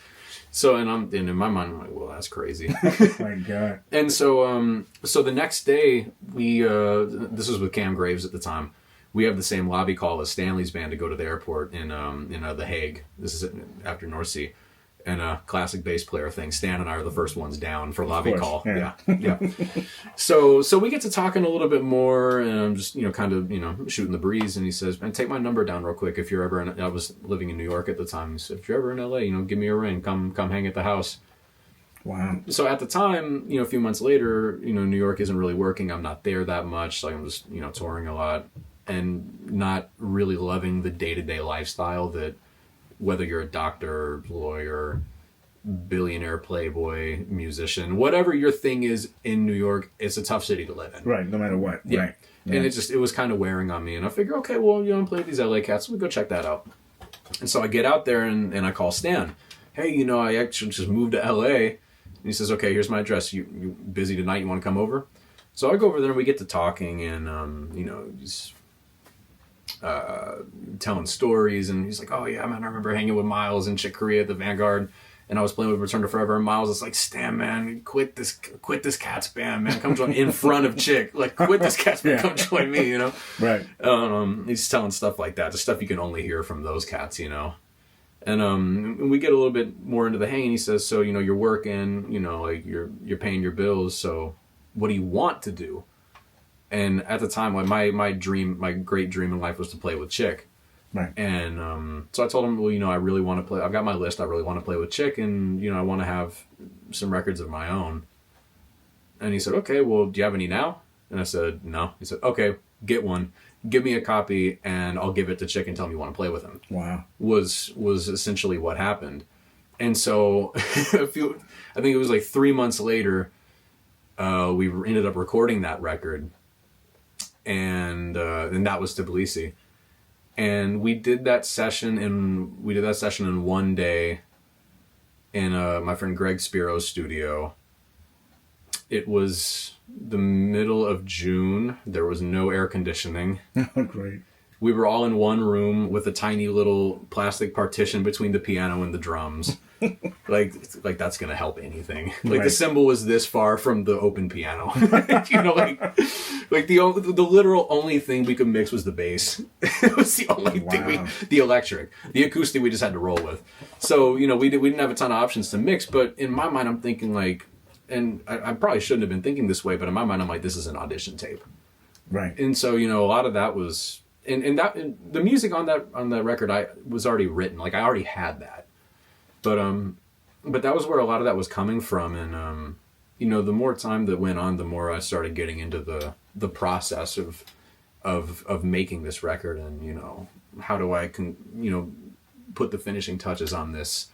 Speaker 2: So, and in my mind, I'm like, well, that's crazy.
Speaker 1: Oh my God.
Speaker 2: And so the next day, this was with Cam Graves at the time. We have the same lobby call as Stanley's band to go to the airport in The Hague. This is after North Sea. And a classic bass player thing. Stan and I are the first ones down for lobby call. Yeah. So we get to talking a little bit more, and I'm just kind of shooting the breeze. And he says, "Man, take my number down real quick. If you're ever I was living in New York at the time. He said, if you're ever in LA, give me a ring. Come hang at the house."
Speaker 1: Wow.
Speaker 2: So at the time, a few months later, New York isn't really working. I'm not there that much. Like, I'm just touring a lot and not really loving the day-to-day lifestyle that. Whether you're a doctor, lawyer, billionaire, playboy, musician, whatever your thing is in New York, it's a tough city to live in.
Speaker 1: Right, no matter what.
Speaker 2: Yeah.
Speaker 1: Right. Yeah.
Speaker 2: And it was kind of wearing on me. And I figure, okay, well, I'm playing these LA cats. We'll go check that out. And so I get out there and I call Stan. Hey, I actually just moved to LA. And he says, okay, here's my address. You busy tonight? You want to come over? So I go over there and we get to talking and, just... telling stories, and he's like, oh yeah man, I remember hanging with Miles in Chick Corea at the Vanguard, and I was playing with Return to Forever, and Miles was like, Stan, man, quit this Cats band, man. Come join in front of Chick. Like, quit this Cats band, come join me, you know?
Speaker 1: Right.
Speaker 2: He's telling stuff like that, the stuff you can only hear from those cats, you know? And we get a little bit more into the hang, and he says, so, you know, you're working, you know, like, you're paying your bills, so what do you want to do? And at the time, like, my great dream in life was to play with Chick.
Speaker 1: Right.
Speaker 2: And so I told him, well, you know, I really want to play. I've got my list. I really want to play with Chick, and you know, I want to have some records of my own. And he said, okay, well, do you have any now? And I said, no. He said, okay, get one. Give me a copy, and I'll give it to Chick and tell him you want to play with him.
Speaker 1: Wow.
Speaker 2: Was essentially what happened. And so I think it was like 3 months later, we ended up recording that record, and that was Tbilisi. And we did that session in 1 day in my friend Greg Spiro's studio. It was the middle of June. There was no air conditioning.
Speaker 1: Oh, great.
Speaker 2: We were all in one room with a tiny little plastic partition between the piano and the drums. like that's gonna help anything. Like,
Speaker 1: right.
Speaker 2: The cymbal was this far from the open piano. You know, like the literal only thing we could mix was the bass. It was the only thing the electric. The acoustic we just had to roll with. So, you know, we didn't have a ton of options to mix, but in my mind I'm thinking like, and I probably shouldn't have been thinking this way, but in my mind I'm like, this is an audition tape. Right. And so, you know, a lot of that was and the music on that record I was already written. Like, I already had that. But that was where a lot of that was coming from, and you know, the more time that went on, the more I started getting into the process of making this record, and you know, how do I put the finishing touches on this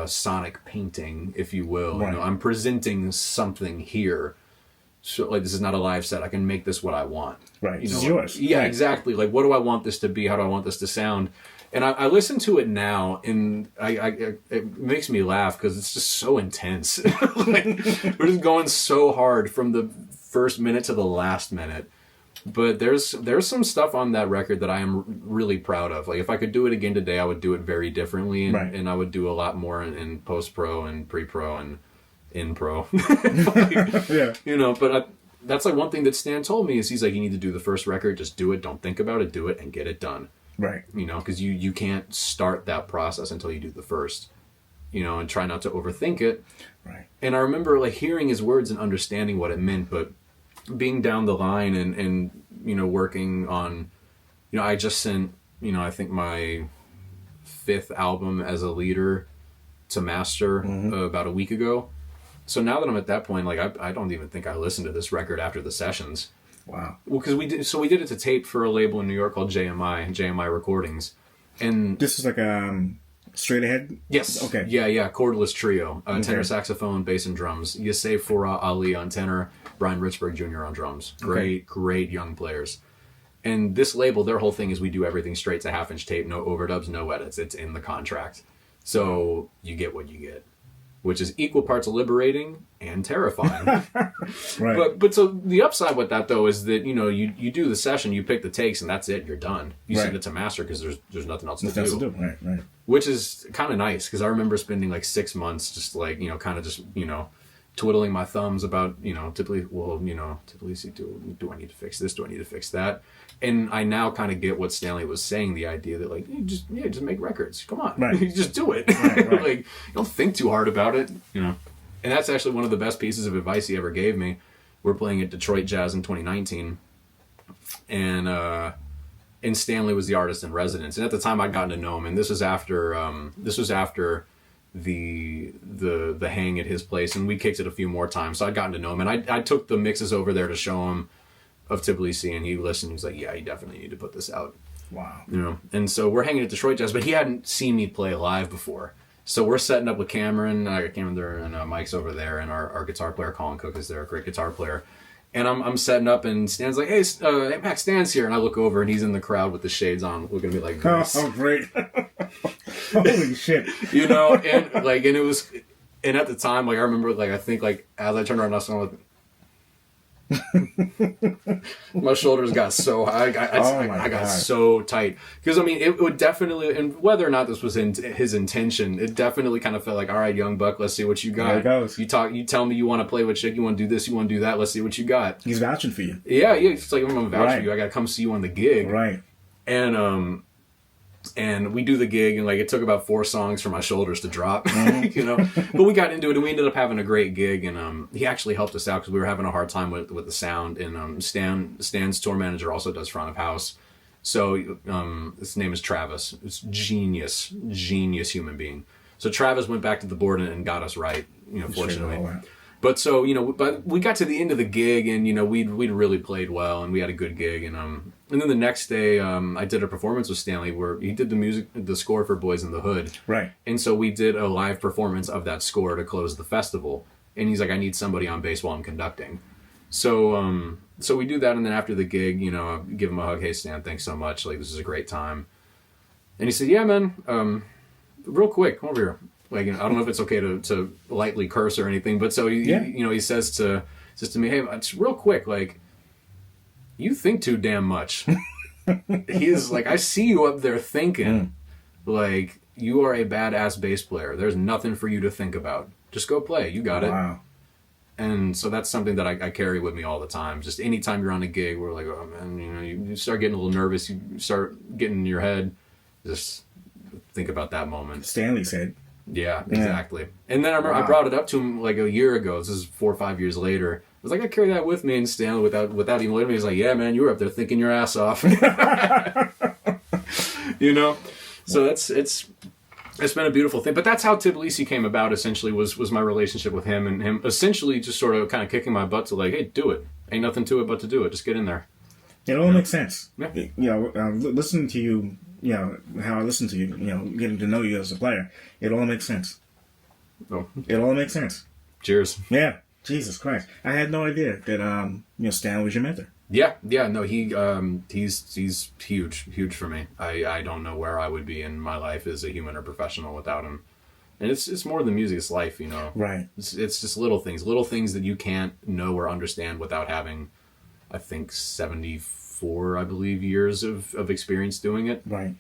Speaker 2: sonic painting, if you will. Right. You know, I'm presenting something here. So, like, this is not a live set. I can make this what I want. Right. You know,
Speaker 1: it's yours.
Speaker 2: Yeah,
Speaker 1: right.
Speaker 2: Exactly. Like, what do I want this to be? How do I want this to sound? And I listen to it now, and it makes me laugh because it's just so intense. Like, we're just going so hard from the first minute to the last minute. But there's some stuff on that record that I am really proud of. Like, if I could do it again today, I would do it very differently, and, right. and I would do a lot more in post-pro and pre-pro and in-pro. Like, yeah. You know, but that's like one thing that Stan told me is he's like, you need to do the first record, just do it, don't think about it, do it, and get it done. Right. You know, because you can't start that process until you do the first, you know, and try not to overthink it. Right. And I remember like hearing his words and understanding what it meant, but being down the line and you know, working on, you know, I just sent, you know, I think my 5th album as a leader to master about a week ago. So now that I'm at that point, like I don't even think I listened to this record after the sessions. Wow. Well, because we did it to tape for a label in New York called JMI Recordings, and
Speaker 1: this is like straight ahead.
Speaker 2: Yes.
Speaker 1: Okay.
Speaker 2: Yeah. Cordless trio: tenor saxophone, bass, and drums. Yasef Farah Ali on tenor, Brian Richburg Jr. on drums. Great young players. And this label, their whole thing is we do everything straight to half-inch tape, no overdubs, no edits. It's in the contract, so you get what you get, which is equal parts liberating and terrifying. Right. But so the upside with that though is that, you know, you do the session, you pick the takes, and that's it. You're done. You send it to master because there's nothing else to do. Right. Which is kind of nice because I remember spending like 6 months just like, you know, kind of just, you know, twiddling my thumbs about, you know, do I need to fix this? Do I need to fix that? And I now kind of get what Stanley was saying, the idea that like, just make records. Come on. Right. You just do it. Right. Like, don't think too hard about it, you know. And that's actually one of the best pieces of advice he ever gave me. We're playing at Detroit Jazz in 2019. And Stanley was the artist in residence. And at the time I'd gotten to know him, and this was after the hang at his place, and we kicked it a few more times. So I'd gotten to know him, and I took the mixes over there to show him of Tbilisi, and he listened. He's like, yeah, you definitely need to put this out. Wow. You know, and so we're hanging at Detroit Jazz, but he hadn't seen me play live before. So we're setting up with Cameron. I got Cameron there, and Mike's over there, and our guitar player Colin Cook is there, a great guitar player. And I'm setting up, and Stan's like, hey, Max, Stan's here. And I look over, and he's in the crowd with the shades on, looking at me like this. Oh, great. Holy shit. You know, and it was, and at the time, like, I remember, like, I think, like, as I turned around, I was like, My shoulders got so high. I got so tight. Because, I mean, it would definitely, and whether or not this was in his intention, it definitely kind of felt like, all right, young buck, let's see what you got.
Speaker 1: There it goes.
Speaker 2: You tell me you want to play with chick, you want to do this, you want to do that, let's see what you got.
Speaker 1: He's vouching for you.
Speaker 2: Yeah, it's like, I'm going to vouch for you. I got to come see you on the gig.
Speaker 1: Right.
Speaker 2: And we do the gig, and like it took about 4 songs for my shoulders to drop, you know. But we got into it, and we ended up having a great gig. And he actually helped us out because we were having a hard time with the sound. And Stan's tour manager also does front of house, so his name is Travis. It's genius human being. So Travis went back to the board and got us right, you know, fortunately. But so, you know, but we got to the end of the gig, and you know, we'd really played well, and we had a good gig. And then the next day, I did a performance with Stanley where he did the score for Boys in the Hood.
Speaker 1: Right.
Speaker 2: And so we did a live performance of that score to close the festival. And he's like, I need somebody on bass while I'm conducting. So we do that, and then after the gig, you know, I give him a hug. Hey, Stan, thanks so much. Like, this is a great time. And he said, yeah, man, real quick, come over here. Like, I don't know if it's okay to lightly curse or anything, but so he says to me, hey, it's real quick, like, you think too damn much. He's like, I see you up there thinking, like, you are a badass bass player. There's nothing for you to think about. Just go play. You got it.
Speaker 1: Wow.
Speaker 2: And so that's something that I carry with me all the time. Just anytime you're on a gig, we're like, oh man, you know, you start getting a little nervous. You start getting in your head. Just think about that moment.
Speaker 1: Stanley said.
Speaker 2: Yeah, exactly. And then I remember I brought it up to him like a year ago. This is 4 or 5 years later. I was like, I carry that with me, and Stanley, without even looking at me, he's like, yeah, man, you were up there thinking your ass off. You know? So it's been a beautiful thing. But that's how Tbilisi came about, essentially, was my relationship with him, and him essentially just sort of kind of kicking my butt to like, hey, do it. Ain't nothing to it but to do it. Just get in there.
Speaker 1: It all makes sense.
Speaker 2: Yeah.
Speaker 1: You know, listening to you, you know, how I listen to you, you know, getting to know you as a player, it all makes sense.
Speaker 2: Oh.
Speaker 1: It all makes sense.
Speaker 2: Cheers.
Speaker 1: Yeah. Jesus Christ. I had no idea that, you know, Stan was your mentor.
Speaker 2: Yeah, no, he's huge for me. I don't know where I would be in my life as a human or professional without him. And it's more than music, it's life, you know.
Speaker 1: Right.
Speaker 2: It's just little things that you can't know or understand without having, I think, 74, I believe, years of experience doing it.
Speaker 1: Right.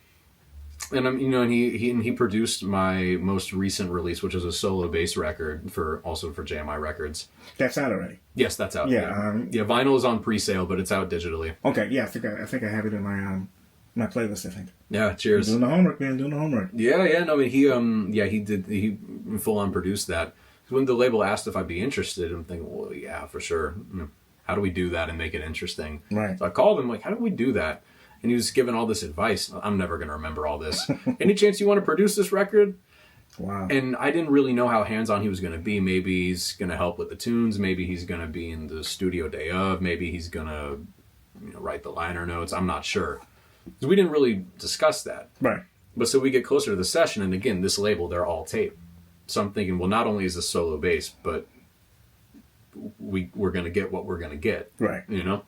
Speaker 2: And you know, and he produced my most recent release, which is a solo bass record for JMI Records.
Speaker 1: That's out already.
Speaker 2: Yes, that's out.
Speaker 1: Yeah.
Speaker 2: Vinyl is on pre-sale, but it's out digitally.
Speaker 1: Okay. Yeah, I think I have it in my playlist. I think.
Speaker 2: Yeah. Cheers.
Speaker 1: Doing the homework, man. Doing the homework.
Speaker 2: Yeah. No, I mean, he full on produced that. When the label asked if I'd be interested, I'm thinking, well, yeah, for sure. How do we do that and make it interesting?
Speaker 1: Right.
Speaker 2: So I called him, like, how do we do that? And he was giving all this advice. I'm never going to remember all this. Any chance you want to produce this record?
Speaker 1: Wow.
Speaker 2: And I didn't really know how hands-on he was going to be. Maybe he's going to help with the tunes. Maybe he's going to be in the studio day of. Maybe he's going to, you know, write the liner notes. I'm not sure. Because we didn't really discuss that.
Speaker 1: Right.
Speaker 2: But so we get closer to the session, and again, this label, they're all tape. So I'm thinking, well, not only is this solo bass, but we're going to get what we're going to get.
Speaker 1: Right.
Speaker 2: You know?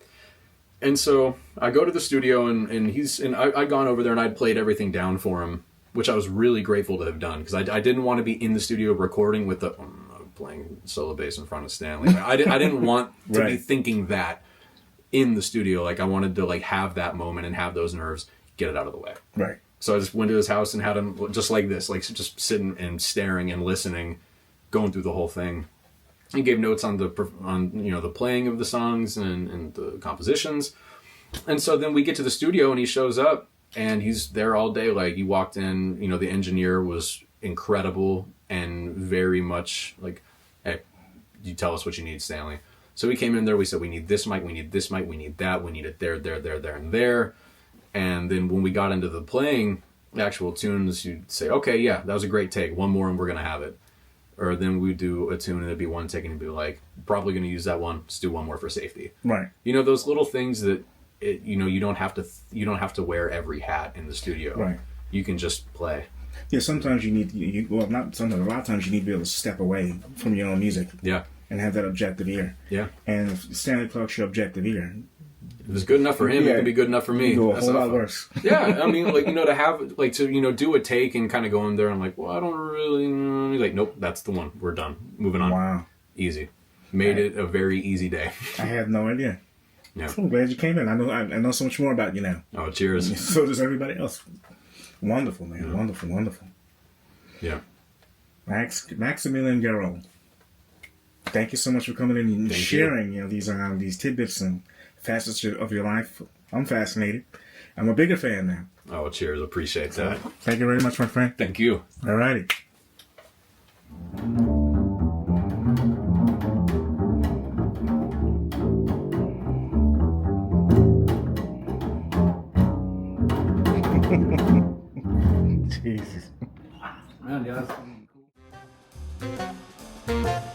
Speaker 2: And so I go to the studio, and I'd gone over there and I'd played everything down for him, which I was really grateful to have done, because I didn't want to be in the studio recording with playing solo bass in front of Stanley. I didn't want to be thinking that in the studio. Like, I wanted to like have that moment and have those nerves, get it out of the way.
Speaker 1: Right.
Speaker 2: So I just went to his house and had him just like this, like just sitting and staring and listening, going through the whole thing. He gave notes on the playing of the songs and the compositions. And so then we get to the studio and he shows up and he's there all day. Like, he walked in, you know, the engineer was incredible and very much like, hey, you tell us what you need, Stanley. So we came in there, we said, we need this mic, we need this mic, we need that, we need it there, and there. And then when we got into the playing the actual tunes, you'd say, okay, yeah, that was a great take. One more and we're going to have it. Or then we'd do a tune and it'd be one take and it'd be like, probably going to use that one. Let's do one more for safety.
Speaker 1: Right.
Speaker 2: You know, those little things that, you don't have to wear every hat in the studio.
Speaker 1: Right.
Speaker 2: You can just play.
Speaker 1: Yeah, sometimes you need, not sometimes, a lot of times you need to be able to step away from your own music.
Speaker 2: Yeah.
Speaker 1: And have that objective ear.
Speaker 2: Yeah.
Speaker 1: And if Stanley Clark's your objective ear,
Speaker 2: if it's good enough for him, it can be good enough for me.
Speaker 1: Go a whole lot worse.
Speaker 2: Yeah, I mean, like, you know, to have, like, to, you know, do a take and kind of go in there and like, well, I don't really know. He's like, nope, that's the one. We're done. Moving on.
Speaker 1: Wow.
Speaker 2: Easy. Made it a very easy day.
Speaker 1: I had no idea.
Speaker 2: Yeah.
Speaker 1: I'm glad you came in. I know so much more about you now.
Speaker 2: Oh, cheers.
Speaker 1: So does everybody else. Wonderful, man. Yeah. Wonderful, wonderful.
Speaker 2: Yeah.
Speaker 1: Maximilian Gerl. Thank you so much for coming in and sharing, these tidbits and facets of your life. I'm fascinated. I'm a bigger fan now.
Speaker 2: Oh, cheers. Appreciate that.
Speaker 1: Thank you very much, my friend.
Speaker 2: Thank you.
Speaker 1: All righty. Jesus.
Speaker 3: Man, yeah, that's cool.